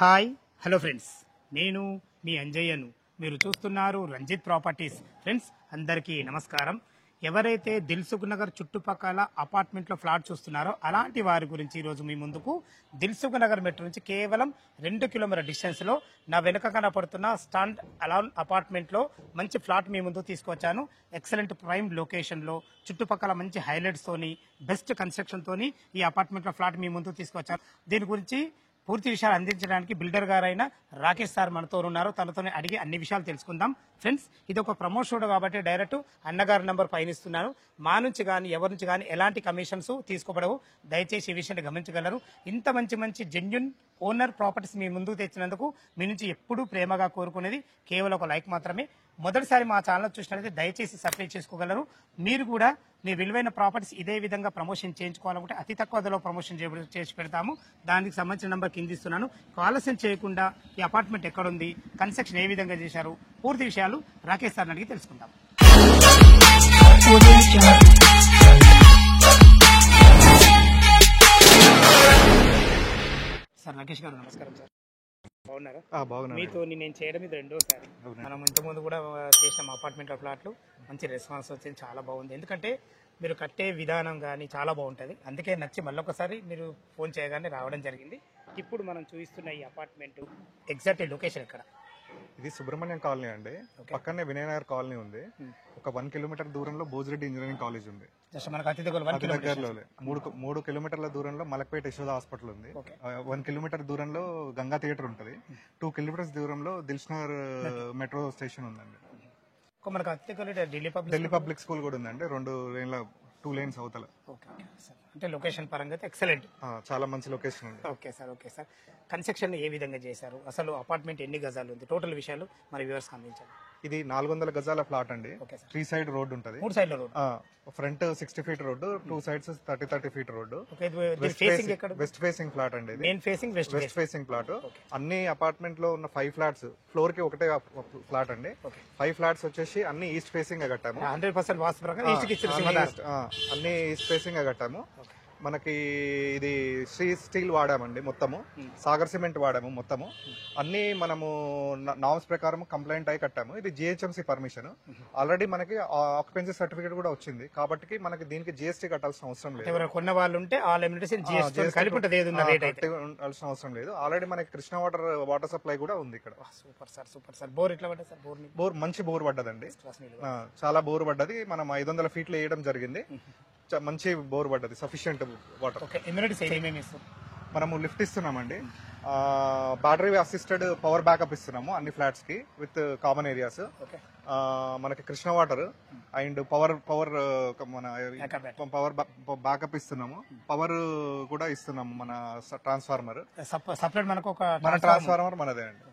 Hi hello friends, నేను మీ అంజయ్యను. మీరు చూస్తున్నారు రంజిత్ ప్రాపర్టీస్. ఫ్రెండ్స్ అందరికీ నమస్కారం. ఎవరైతే దిల్సుఖ్ నగర్ చుట్టుపక్కల అపార్ట్మెంట్లో ఫ్లాట్ చూస్తున్నారో అలాంటి వారి గురించి ఈరోజు మీ ముందుకు దిల్సుఖ్ నగర్ మెట్రో నుంచి కేవలం 2 కిలోమీటర్ల డిస్టెన్స్లో నా వెనుక కనపడుతున్న స్టాండ్ అలాన్ అపార్ట్మెంట్లో మంచి ఫ్లాట్ మీ ముందుకు తీసుకొచ్చాను. ఎక్సలెంట్ ప్రైమ్ లొకేషన్లో చుట్టుపక్కల మంచి హైలైట్స్తోని బెస్ట్ కన్స్ట్రక్షన్తోని ఈ అపార్ట్మెంట్లో ఫ్లాట్ మీ ముందుకు తీసుకొచ్చాను. దీని గురించి పూర్తి విషయాలు అందించడానికి బిల్డర్ గారైన రాకేష్ సార్ మనతో ఉన్నారు. తనతోనే అడిగి అన్ని విషయాలు తెలుసుకుందాం. ఫ్రెండ్స్, ఇది ఒక ప్రమోషన్ కాబట్టి డైరెక్ట్ అన్నగారి నెంబర్ పైన ఇస్తున్నాను. మా నుంచి కానీ ఎవరి నుంచి కానీ ఎలాంటి కమిషన్స్ తీసుకోబడవు. దయచేసి ఈ విషయాన్ని గమనించగలరు. ఇంత మంచి జెన్యున్ ఓనర్ ప్రాపర్టీస్ మీ ముందుకు తెచ్చినందుకు మీ నుంచి ఎప్పుడూ ప్రేమగా కోరుకునేది కేవలం ఒక లైక్ మాత్రమే. మొదటిసారి మా ఛానల్ చూసినట్లయితే దయచేసి సబ్స్క్రైబ్ చేసుకోగలరు. మీరు కూడా మీ విలువైన ప్రాపర్టీస్ ఇదే విధంగా ప్రమోషన్ చేయించుకోవాలనుకుంటే అతి తక్కువ ధరలో ప్రమోషన్ చేసి పెడతాము. దానికి సంబంధించిన నెంబర్ కింద ఇస్తున్నాను. ఆలస్యం చేయకుండా ఈ అపార్ట్మెంట్ ఎక్కడుంది, కన్స్ట్రక్షన్ ఏ విధంగా చేశారు, పూర్తి విషయాలు రాకేష్ సార్ అడిగి తెలుసుకుందాం. సార్ రాకేష్ గారు నమస్కారం సార్. బాగున్నారా? బాగున్నా. మీతో నేను చేయడం ఇది రెండోసారి. మనం ఇంతకుముందు కూడా చేసిన అపార్ట్మెంట్ ఫ్లాట్లు మంచి రెస్పాన్స్ వచ్చింది, చాలా బాగుంది. ఎందుకంటే మీరు కట్టే విధానం కానీ చాలా బాగుంటుంది. అందుకే నచ్చి మళ్ళొకసారి మీరు ఫోన్ చేయగానే రావడం జరిగింది. ఇప్పుడు మనం చూపిస్తున్న ఈ అపార్ట్మెంట్ ఎగ్జాక్ట్ లొకేషన్ ఎక్కడ? ఇది సుబ్రహ్మణ్యం కాలనీ అండి. పక్కనే వినయనగర్ కాలనీ ఉంది. ఒక 1 కిలోమీటర్ దూరంలో బోజిరెడ్డి ఇంజనీరింగ్ కాలేజ్ ఉంది. జస్ట్ మనకు అతి దగ్గరలో 3 కిలోమీటర్ల దూరంలో మలక్పేట యశోద హాస్పిటల్ ఉంది. 1 కిలోమీటర్ దూరంలో గంగా థియేటర్ ఉంటుంది. 2 కిలోమీటర్స్ దూరంలో దిల్సుఖ్నగర్ మెట్రో స్టేషన్ ఉందండి. మనకు అతి ఢిల్లీ పబ్లిక్ స్కూల్ కూడా ఉందండి. 2 లేన్స్ అవతల. అంటే లొకేషన్ పరంగా ఎక్సలెంట్, చాలా మంచి లొకేషన్ ఉంది. Okay sir. కన్స్ట్రక్షన్ ఏ విధంగా చేశారు, అసలు అపార్ట్మెంట్ ఎన్ని గజాలు ఉంది, టోటల్ విషయాలు మరి వ్యూవర్స్ అందించాలి. ఇది 400 గజాల ఫ్లాట్ అండి. 3 సైడ్ రోడ్ ఉంటుంది. 3 సైడ్ల road. Front 60 feet road, 2 sides 30 feet road. West facing flat అండి. Main facing west facing flat. అన్ని అపార్ట్మెంట్ లో ఉన్న 5 ఫ్లాట్స్ ఫ్లోర్ కి ఒకటే ఫ్లాట్ అండి. 5 ఫ్లాట్స్ వచ్చేసి అన్ని ఈస్ట్ ఫేసింగ్ గా కట్టాము. 100% వాస్తు ప్రకారం అన్ని ఈస్ట్ ఫేసింగ్ గా కట్టాము. మనకి ఇది శ్రీ స్టీల్ వాడామండి, మొత్తము సాగర్ సిమెంట్ వాడాము. మొత్తము అన్ని మనము నామ్స్ ప్రకారం కంప్లైంట్ అయి కట్టాము. ఇది జిహెచ్ఎంసీ పర్మిషన్. ఆల్రెడీ మనకి ఆక్యుపెన్సీ సర్టిఫికేట్ కూడా వచ్చింది కాబట్టి మనకి దీనికి జిఎస్టీ కట్టాల్సిన అవసరం లేదు. కొన్న వాళ్ళు ఉంటే కట్టాల్సిన అవసరం లేదు. ఆల్రెడీ మనకి కృష్ణ వాటర్ సప్లై కూడా ఉంది ఇక్కడ. Super sir. బోర్ ఎట్లా పడ్డది సార్? బోర్ మంచి బోర్ పడ్డదండి, చాలా బోర్ పడ్డది. మనం 500 ఫీట్లు వేయడం జరిగింది. మంచి బోర్ పడ్డది, సఫిషియంట్ వాటర్. మనము లిఫ్ట్ ఇస్తున్నామండి. బ్యాటరీ అసిస్టెడ్ పవర్ బ్యాకప్ ఇస్తున్నాము అన్ని ఫ్లాట్స్ కి విత్ కామన్ ఏరియాస్. మనకి Krishna water and power backup ఇస్తున్నాము. పవర్ కూడా ఇస్తున్నాము. మన ట్రాన్స్ఫార్మర్ సపరేట్ మనకు మన ట్రాన్స్ఫార్మర్ మనదే అండి.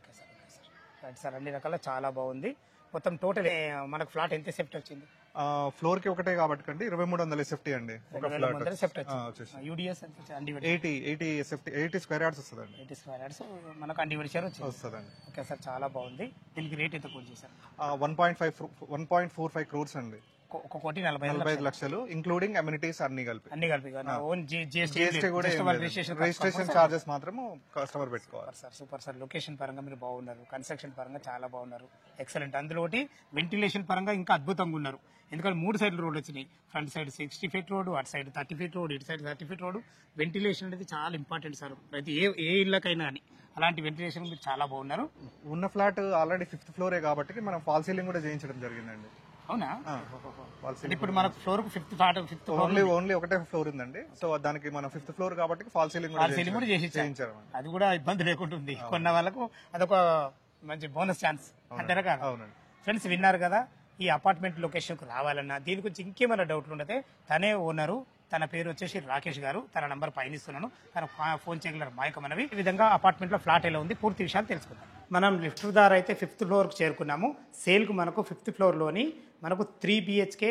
సార్ అన్ని రకాల చాలా బాగుంది. మొత్తం టోటల్ మనకు ఫ్లాట్ ఎంత సెఫ్టీ వచ్చింది? ఫ్లోర్ కి ఒకటే కాబట్టి 2300 ఎస్ఎఫ్టీ అండి. ఒక ఫ్లాట్ 80 స్క్వేర్ యార్డ్స్ వస్తుందండి. 80 స్క్వేర్ యార్డ్స్ మనకు అన్డివైడెడ్ వస్తుందండి. ఓకే సార్, చాలా బాగుంది. దీనికి రేట్ ఎంత కోట్ చేశారు? 1.45 crores అండి. 1,45,00,000 ఇంక్లూడింగ్ అమ్యూనిటీస్ అన్ని కలిపి. రిజిస్ట్రేషన్ చార్జెస్ మాత్రం కస్టమర్ పెట్టుకోవాలి. Super sir. లొకేషన్ పరంగా మీరు బాగున్నారు, కన్స్ట్రక్షన్ పరంగా చాలా బాగున్నారు, ఎక్సలెంట్. అందులో వెంటిలేషన్ పరంగా ఇంకా అద్భుతంగా ఉన్నారు. ఎందుకంటే 3 సైడ్ల రోడ్లు వచ్చినాయి. ఫ్రంట్ సైడ్ 60 ఫీట్ రోడ్, అటు సైడ్ 30 ఫీట్ రోడ్, ఇటు సైడ్ 30 ఫీట్ రోడ్. వెంటిలేషన్ అనేది చాలా ఇంపార్టెంట్ సార్, ప్రతి ఏ ఇళ్ళకైనా అని. అలాంటి వెంటిలేషన్ మీరు చాలా బాగున్నారు. ఉన్న ఫ్లాట్ ఆల్రెడీ 5th ఫ్లోరే కాబట్టి మనం ఫాల్ సీలింగ్ కూడా చేయించడం జరిగిందండి. అవునా? ఇప్పుడు మనకు ఫ్లోర్ ఫిఫ్త్ ఓన్లీ ఒకటే ఫ్లోర్ ఉందండి. సో దానికి మనం 5th ఫ్లోర్ కాబట్టి ఫాల్ సీలింగ్ కూడా చేయించారు. అది కూడా ఇబ్బంది లేకుండా ఉంది. కొన్న వాళ్ళకు అదొక మంచి బోనస్ ఛాన్స్ అంటారా కదా? అవునండి. ఫ్రెండ్స్ విన్నారు కదా, ఈ అపార్ట్మెంట్ లొకేషన్ కు రావాలన్నా దీని గురించి ఇంకేమైనా డౌట్లు ఉంటే తనే ఓనరు. తన పేరు వచ్చేసి రాకేష్ గారు. తన నంబర్ పైన ఇస్తున్నాను, తన ఫోన్ చేయగలరు. మాయకమనవి. ఈ విధంగా అపార్ట్మెంట్ లో ఫ్లాట్ ఎలా ఉంది పూర్తి విషయాలు తెలుసుకుందాం. మనం లిఫ్ట్ ద్వారా అయితే 5th ఫ్లోర్ కు చేరుకున్నాము. సేల్ కు మనకు 5th ఫ్లోర్ లోని మనకు 3 BHK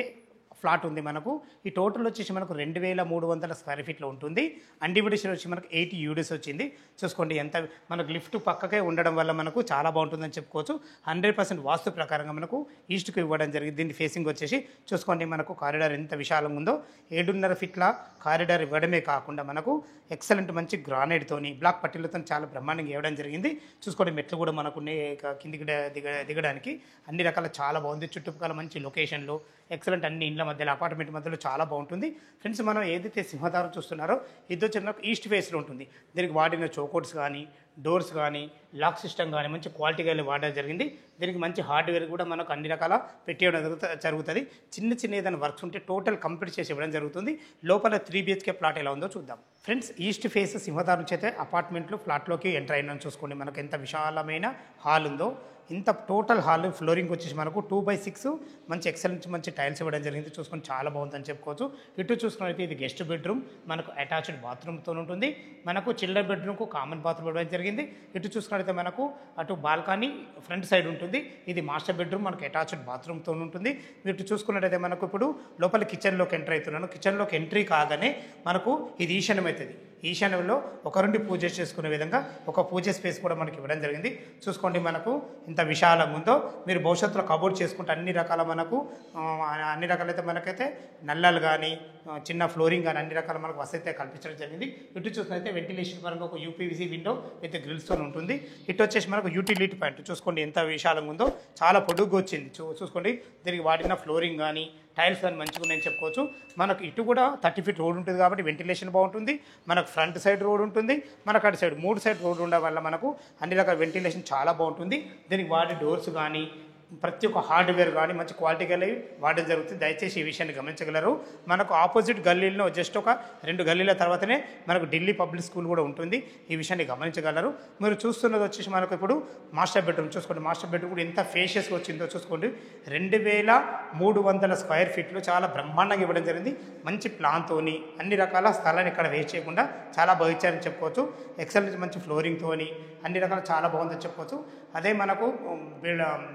ఫ్లాట్ ఉంది మనకు. ఈ టోటల్ వచ్చేసి మనకు 2300 స్క్వేర్ ఫీట్లో ఉంటుంది. అన్డివిడేషన్ వచ్చి మనకు 80 యూడిస్ వచ్చింది. చూసుకోండి ఎంత మనకు లిఫ్ట్ పక్కకే ఉండడం వల్ల మనకు చాలా బాగుంటుందని చెప్పుకోవచ్చు. 100% వాస్తు ప్రకారంగా మనకు ఈస్ట్కి ఇవ్వడం జరిగింది. దీని ఫేసింగ్ వచ్చేసి చూసుకోండి మనకు కారిడార్ ఎంత విశాలంగా ఉందో. 7.5 ఫీట్ల కారిడార్ ఇవ్వడమే కాకుండా మనకు ఎక్సలెంట్ మంచి గ్రానైట్తోని బ్లాక్ పట్టీలతో చాలా బ్రహ్మాండంగా ఇవ్వడం జరిగింది. చూసుకోండి మెట్లు కూడా మనకు కిందికి దిగడానికి అన్ని రకాల చాలా బాగుంది. చుట్టుపక్కల మంచి లొకేషన్లో ఎక్సలెంట్ అన్ని ఇండ్ల మధ్యలో అపార్ట్మెంట్ మధ్యలో చాలా బాగుంటుంది. ఫ్రెండ్స్ మనం ఏదైతే సింహద్వారం చూస్తున్నారో ఇది వచ్చి మనకు ఈస్ట్ ఫేస్లో ఉంటుంది. దీనికి వాడిన చౌకోట్స్ కానీ డోర్స్ కానీ లాక్ సిస్టమ్ కానీ మంచి క్వాలిటీగా వాడడం జరిగింది. దీనికి మంచి హార్డ్వేర్ కూడా మనకు అన్ని రకాల పెట్టేయడం జరుగుతుంది. చిన్న ఏదైనా వర్క్స్ ఉంటే టోటల్ కంప్లీట్ చేసి ఇవ్వడం జరుగుతుంది. లోపల 3 BHK ప్లాట్ ఎలా ఉందో చూద్దాం. ఫ్రెండ్స్ ఈస్ట్ ఫేస్ సింహద్వారం నుంచి అయితే అపార్ట్మెంట్లో ఫ్లాట్లోకి ఎంటర్ అయినా చూసుకోండి మనకు ఎంత విశాలమైన హాల్ ఉందో. ఇంత టోటల్ హాల్ ఫ్లోరింగ్ వచ్చేసి మనకు 2/6 మంచి ఎక్సలెంట్ మంచి టైల్స్ ఇవ్వడం జరిగింది. చూసుకొని చాలా బాగుందని చెప్పుకోవచ్చు. ఇటు చూసుకున్నట్లయితే ఇది గెస్ట్ బెడ్రూమ్ మనకు అటాచ్డ్ బాత్రూమ్తో ఉంటుంది. మనకు చిల్డ్రన్ బెడ్రూమ్కు కామన్ బాత్రూమ్ ఇవ్వడం జరిగింది. ఇటు చూసుకున్నట్లయితే మనకు అటు బాల్కనీ ఫ్రంట్ సైడ్ ఉంటుంది. ఇది మాస్టర్ బెడ్రూమ్ మనకు అటాచ్డ్ బాత్రూమ్తో ఉంటుంది. ఇటు చూసుకున్నట్లయితే మనకు ఇప్పుడు లోపల కిచెన్లోకి ఎంటర్ అవుతున్నాను. కిచెన్లోకి ఎంట్రీ కాగానే మనకు ఇది ఈశాన్యం అవుతుంది. ఈశాన్యంలో ఒక రెండు పూజ చేసుకునే విధంగా ఒక పూజ స్పేస్ కూడా మనకి ఇవ్వడం జరిగింది. చూసుకోండి మనకు ఇంత విశాలంగా ఉందో. మీరు భవిష్యత్తులో కబోర్డ్ చేసుకుంటే అన్ని రకాల మనకు అన్ని రకాలైతే మనకైతే నల్లలు కానీ చిన్న ఫ్లోరింగ్ కానీ అన్ని రకాల మనకు వసతి కల్పించడం జరిగింది. ఇటు చూసుకుంటే వెంటిలేషన్ పరంగా ఒక UPVC విండో విత్ గ్రిల్స్తో ఉంటుంది. ఇటు వచ్చేసి మనకు యూటిలిటీ పాయింట్ చూసుకోండి ఎంత విశాలంగా ఉందో. చాలా పొడుగ్గా వచ్చింది. చూసుకోండి దీనికి వాడిన ఫ్లోరింగ్ కానీ టైల్స్ కానీ మంచిగా ఉన్నాయని చెప్పుకోవచ్చు. మనకు ఇటు కూడా 30 ఫీట్ రోడ్ ఉంటుంది కాబట్టి వెంటిలేషన్ బాగుంటుంది. మనకు ఫ్రంట్ సైడ్ రోడ్ ఉంటుంది. మనకు అటు సైడ్ 3 సైడ్ రోడ్ ఉండడం వల్ల మనకు అన్ని రకాల వెంటిలేషన్ చాలా బాగుంటుంది. దీనికి వాడే డోర్స్ కానీ ప్రతి ఒక్క హార్డ్వేర్ కానీ మంచి క్వాలిటీ కలిగి వాడడం జరుగుతుంది. దయచేసి ఈ విషయాన్ని గమనించగలరు. మనకు ఆపోజిట్ గల్లీలో జస్ట్ ఒక 2 గల్లీల తర్వాతనే మనకు ఢిల్లీ పబ్లిక్ స్కూల్ కూడా ఉంటుంది. ఈ విషయాన్ని గమనించగలరు. మీరు చూస్తున్నది వచ్చేసి మనకు ఇప్పుడు మాస్టర్ బెడ్రూమ్ చూసుకోండి. మాస్టర్ బెడ్రూమ్ కూడా ఎంత ఫేషియస్గా వచ్చిందో చూసుకోండి. 2300 స్క్వేర్ ఫీట్లు చాలా బ్రహ్మాండంగా ఇవ్వడం జరిగింది. మంచి ప్లాన్తోని అన్ని రకాల స్థలాన్ని ఇక్కడ వేస్ట్ చేయకుండా చాలా బాగా ఇచ్చారని చెప్పుకోవచ్చు. ఎక్సలెంట్ మంచి ఫ్లోరింగ్తోని అన్ని రకాల చాలా బాగుందని చెప్పుకోవచ్చు. అదే మనకు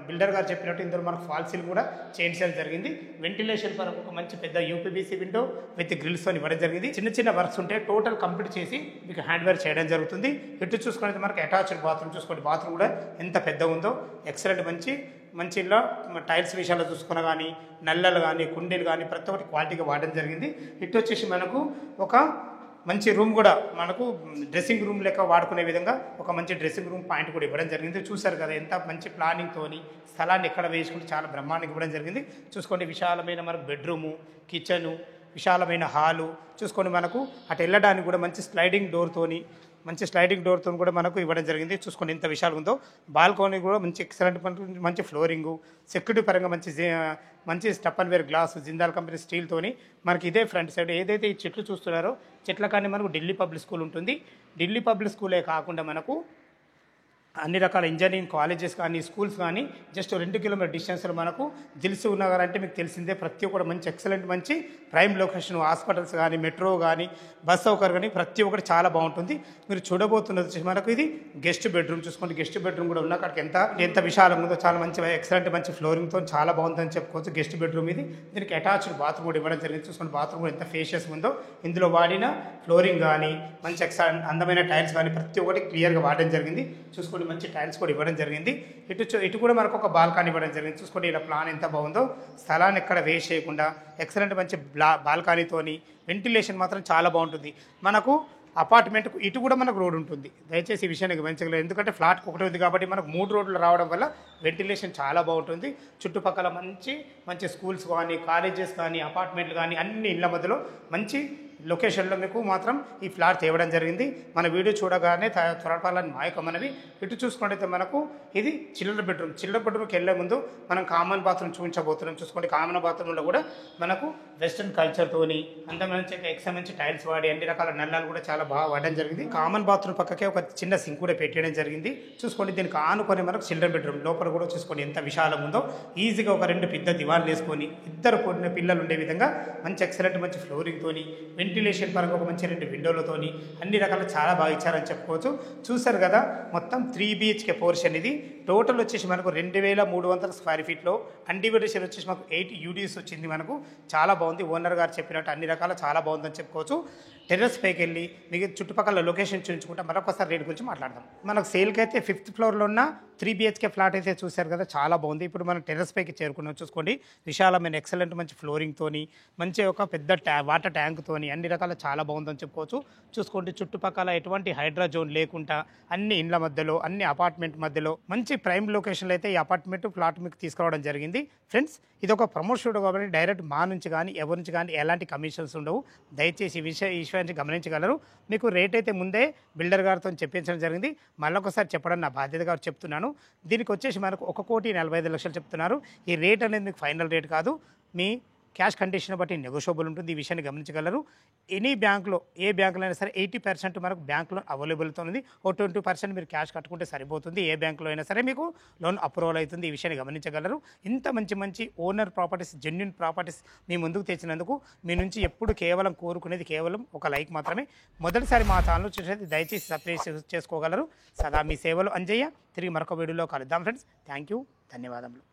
బిల్డర్ గారు చెప్పినట్టు ఇందులో మనకు ఫాల్ సీల్ కూడా చేయించడం జరిగింది. వెంటిలేషన్ పరంగా ఒక మంచి పెద్ద UPVC విండో విత్ గ్రిల్స్తో ఇవ్వడం జరిగింది. చిన్న వర్క్స్ ఉంటే టోటల్ కంప్లీట్ చేసి మీకు హ్యాండ్వేర్ చేయడం జరుగుతుంది. ఇటు చూసుకునేది మనకు అటాచ్డ్ బాత్రూమ్ చూసుకోండి. బాత్రూమ్ కూడా ఎంత పెద్ద ఉందో. ఎక్సలెంట్ మంచి ఇలా టైల్స్ విషయాల్లో చూసుకున్నా కానీ నల్లలు కానీ కుండీలు కానీ ప్రతి ఒక్కటి క్వాలిటీగా వాడడం జరిగింది. ఇటు వచ్చేసి మనకు ఒక మంచి రూమ్ కూడా మనకు డ్రెస్సింగ్ రూమ్ లెక్క వాడుకునే విధంగా ఒక మంచి డ్రెస్సింగ్ రూమ్ పాయింట్ కూడా ఇవ్వడం జరిగింది. చూసారు కదా ఎంత మంచి ప్లానింగ్తోని స్థలాన్ని ఎక్కడ వేసుకుంటే చాలా బ్రహ్మాండంగా ఇవ్వడం జరిగింది. చూసుకోండి విశాలమైన మనకు బెడ్రూము కిచెను విశాలమైన హాలు చూసుకోండి. మనకు అటు వెళ్ళడానికి కూడా మంచి స్లైడింగ్ డోర్తో కూడా మనకు ఇవ్వడం జరిగింది. చూసుకోండి ఎంత విశాలంగా ఉందో. బాల్కనీ కూడా మంచి ఎక్సలెంట్ మంచి ఫ్లోరింగు సెక్యూరిటీ పరంగా మంచి step and where glass Jindal company స్టీల్తోని మనకి ఇదే ఫ్రంట్ సైడ్ ఏదైతే ఈ చెట్లు చూస్తున్నారో చెట్ల కానీ మనకు ఢిల్లీ పబ్లిక్ స్కూల్ ఉంటుంది. ఢిల్లీ పబ్లిక్ స్కూలే కాకుండా మనకు అన్ని రకాల ఇంజనీరింగ్ కాలేజెస్ కానీ స్కూల్స్ కానీ జస్ట్ 2 కిలోమీటర్ డిస్టెన్స్లో మనకు దిల్సుఖ్ నగర్ అంటే మీకు తెలిసిందే. ప్రతి ఒక్కటి మంచి ఎక్సలెంట్ మంచి ప్రైమ్ లొకేషన్ హాస్పిటల్స్ కానీ మెట్రో కానీ బస్ సౌకర్యం కానీ ప్రతి ఒక్కటి చాలా బాగుంటుంది. మీరు చూడబోతున్నది వచ్చేసి మనకు ఇది గెస్ట్ బెడ్రూమ్ చూసుకోండి. గెస్ట్ బెడ్రూమ్ కూడా ఉన్న అక్కడికి ఎంత విశాలంగా ఉందో. చాలా మంచి ఎక్సలెంట్ మంచి ఫ్లోరింగ్తో చాలా బాగుందని చెప్పుకోవచ్చు. గెస్ట్ బెడ్రూమ్ ఇది. దీనికి అటాచ్డ్ బాత్రూమ్ కూడా ఇవ్వడం జరిగింది. చూసుకోండి బాత్రూమ్ కూడా ఎంత ఫేషియస్గా ఉందో. ఇందులో వాడిన ఫ్లోరింగ్ కానీ మంచి అందమైన టైల్స్ కానీ ప్రతి ఒక్కటి క్లియర్గా వాడడం జరిగింది. చూసుకోండి మంచి టైల్స్ కూడా ఇవ్వడం జరిగింది. ఇటు కూడా మనకు ఒక బాల్కనీ ఇవ్వడం జరిగింది. చూసుకోండి ఇలా ప్లాన్ ఎంత బాగుందో. స్థలాన్ని ఎక్కడ వేస్ట్ చేయకుండా ఎక్సలెంట్ మంచి బాల్కనీతోని వెంటిలేషన్ మాత్రం చాలా బాగుంటుంది. మనకు అపార్ట్మెంట్కు ఇటు కూడా మనకు రోడ్ ఉంటుంది. దయచేసి ఈ విషయాన్ని గమనించగలరు. ఎందుకంటే ఫ్లాట్కి ఒకటి ఉంది కాబట్టి మనకు 3 రోడ్లు రావడం వల్ల వెంటిలేషన్ చాలా బాగుంటుంది. చుట్టుపక్కల మంచి స్కూల్స్ కానీ కాలేజెస్ కానీ అపార్ట్మెంట్లు కానీ అన్ని ఇళ్ళ మధ్యలో మంచి లొకేషన్లో మీకు మాత్రం ఈ ఫ్లాట్ తేవడం జరిగింది. మన వీడియో చూడగానే త్వరపాలని మా యొక్క మనవి. ఇటు చూసుకుంటే మనకు ఇది చిల్డ్రన్ బెడ్రూమ్కి వెళ్ళే ముందు మనం కామన్ బాత్రూమ్ చూపించబోతున్నాం. చూసుకోండి కామన్ బాత్రూంలో కూడా మనకు వెస్ట్రన్ కల్చర్తోని అందమైన మంచి టైల్స్ వాడి అన్ని రకాల నల్లాలు కూడా చాలా బాగా వాడడం జరిగింది. కామన్ బాత్రూమ్ పక్కకే ఒక చిన్న సింక్ కూడా పెట్టడం జరిగింది. చూసుకోండి దీనికి ఆనుకొని మనకు చిల్డ్రన్ బెడ్రూమ్ లోపల కూడా చూసుకోండి ఎంత విశాలంగా ఉందో. ఈజీగా ఒక 2 పెద్ద దివాన్లు వేసుకొని 2 కూడిన పిల్లలు ఉండే విధంగా మంచి ఎక్సలెంట్ మంచి ఫ్లోరింగ్తోని వెంటిలేషన్ పరంగా ఒక మంచి 2 విండోలతోని అన్ని రకాల చాలా బాగా ఇచ్చారని చెప్పుకోవచ్చు. చూసారు కదా మొత్తం 3 BHK పోర్షన్ ఇది. టోటల్ వచ్చేసి మనకు 2300 స్క్వేర్ ఫీట్లో అన్డివైడేషన్ వచ్చేసి మాకు 8 యూడీస్ వచ్చింది. మనకు చాలా బాగుంది. ఓనర్ గారు చెప్పినట్టు అన్ని రకాల చాలా బాగుందని చెప్పుకోవచ్చు. టెర్రస్ పైకి వెళ్ళి మీకు చుట్టుపక్కల లొకేషన్ చూపించుకుంటే మరొకసారి రేట్ గురించి మాట్లాడదాం. మనకు సేల్కి అయితే 5th ఫ్లోర్లో ఉన్న 3 BHK ఫ్లాట్ అయితే చూశారు కదా, చాలా బాగుంది. ఇప్పుడు మనం టెర్రస్ పైకి చేరుకున్నాం. చూసుకోండి, విశాలమైన ఎక్సలెంట్ మంచి ఫ్లోరింగ్తోని, మంచి ఒక పెద్ద వాటర్ ట్యాంక్తోని అన్ని రకాల చాలా బాగుందని చెప్పుకోవచ్చు. చూసుకోండి, చుట్టుపక్కల ఎటువంటి హైడ్రా జోన్ లేకుండా అన్ని ఇండ్ల మధ్యలో, అన్ని అపార్ట్మెంట్ మధ్యలో మంచి ప్రైమ్ లొకేషన్లో అయితే ఈ అపార్ట్మెంట్ ఫ్లాట్ మీకు తీసుకురావడం జరిగింది. ఫ్రెండ్స్, ఇది ఒక ప్రమోషన్ కాబట్టి డైరెక్ట్ మా నుంచి కానీ ఎవరి నుంచి కానీ ఎలాంటి కమిషన్స్ ఉండవు. దయచేసి ఈ విషయాన్ని గమనించగలరు. మీకు రేట్ అయితే ముందే బిల్డర్ గారితో చెప్పించడం జరిగింది. మళ్ళొకసారి చెప్పడం నా బాధ్యతగా చెప్తున్నాను. దీనికి వచ్చేసి మనకు 1,45,00,000 చెప్తున్నారు. ఈ రేట్ అనేది మీకు ఫైనల్ రేట్ కాదు, మీ క్యాష్ కండిషన్ బట్టి నెగోషియబుల్ ఉంటుంది. ఈ విషయాన్ని గమనించగలరు. ఎనీ బ్యాంక్లో, ఏ బ్యాంకులో అయినా సరే 80% మనకు బ్యాంకులో అవైలబుల్తో ఉంది. ఓ 20% మీరు క్యాష్ కట్టుకుంటే సరిపోతుంది. ఏ బ్యాంకులో అయినా సరే మీకు లోన్ అప్రూవల్ అవుతుంది. ఈ విషయాన్ని గమనించగలరు. ఇంత మంచి ఓనర్ ప్రాపర్టీస్, జెన్యూన్ ప్రాపర్టీస్ మీ ముందుకు తెచ్చినందుకు మీ నుంచి ఎప్పుడు కేవలం కోరుకునేది కేవలం ఒక లైక్ మాత్రమే. మొదటిసారి మా ఛానల్ చూసేది దయచేసి సబ్స్క్రైబ్ చేసుకోగలరు. సదా మీ సేవలు అంజయ్య. తిరిగి మరొక వీడియోలో కలుద్దాం ఫ్రెండ్స్. థ్యాంక్ యూ, ధన్యవాదములు.